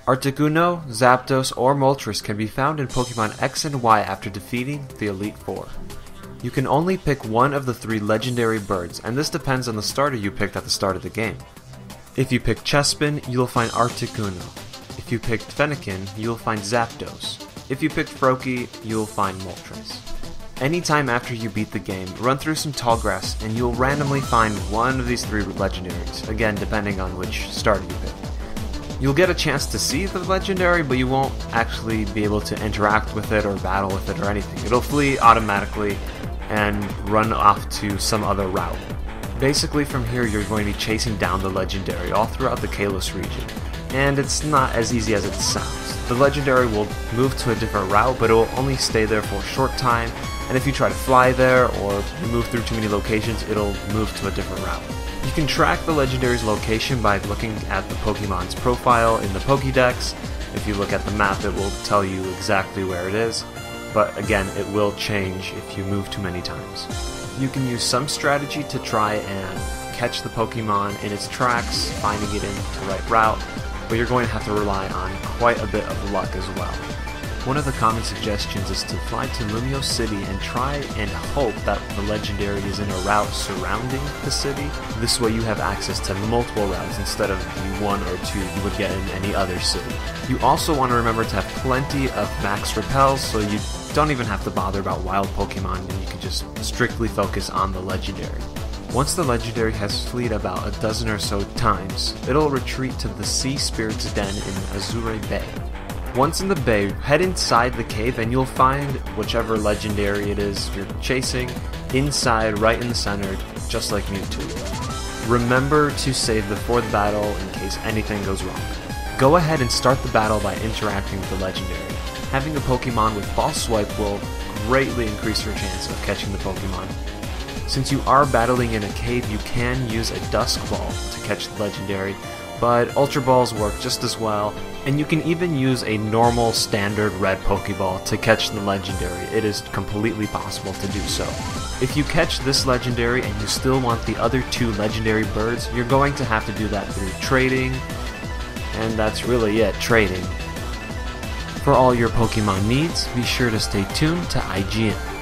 Articuno, Zapdos, or Moltres can be found in Pokémon X and Y after defeating the Elite Four. You can only pick one of the 3 legendary birds, and this depends on the starter you picked at the start of the game. If you pick Chespin, you'll find Articuno. If you picked Fennekin, you'll find Zapdos. If you picked Froakie, you'll find Moltres. Anytime after you beat the game, run through some tall grass and you'll randomly find one of these 3 legendaries, again depending on which starter you pick. You'll get a chance to see the legendary, but you won't actually be able to interact with it or battle with it or anything. It'll flee automatically and run off to some other route. Basically from here you're going to be chasing down the legendary all throughout the Kalos region, and it's not as easy as it sounds. The legendary will move to a different route, but it will only stay there for a short time, and if you try to fly there or you move through too many locations, it'll move to a different route. You can track the legendary's location by looking at the Pokemon's profile in the Pokédex. If you look at the map, it will tell you exactly where it is, but again, it will change if you move too many times. You can use some strategy to try and catch the Pokemon in its tracks, finding it in the right route, but you're going to have to rely on quite a bit of luck as well. One of the common suggestions is to fly to Lumio City and try and hope that the legendary is in a route surrounding the city. This way you have access to multiple routes instead of the 1 or 2 you would get in any other city. You also want to remember to have plenty of max repels, so you don't even have to bother about wild Pokemon and you can just strictly focus on the legendary. Once the legendary has fleed about a dozen or so times, it'll retreat to the Sea Spirit's Den in Azure Bay. Once in the bay, head inside the cave and you'll find whichever legendary it is you're chasing inside, right in the center, just like Mewtwo. Remember to save before the battle in case anything goes wrong. Go ahead and start the battle by interacting with the legendary. Having a Pokemon with False Swipe will greatly increase your chance of catching the Pokemon. Since you are battling in a cave, you can use a Dusk Ball to catch the legendary, but Ultra Balls work just as well, and you can even use a normal standard red Pokeball to catch the legendary. It is completely possible to do so. If you catch this legendary and you still want the other 2 legendary birds, you're going to have to do that through trading, and that's really it, trading. For all your Pokemon needs, be sure to stay tuned to IGN.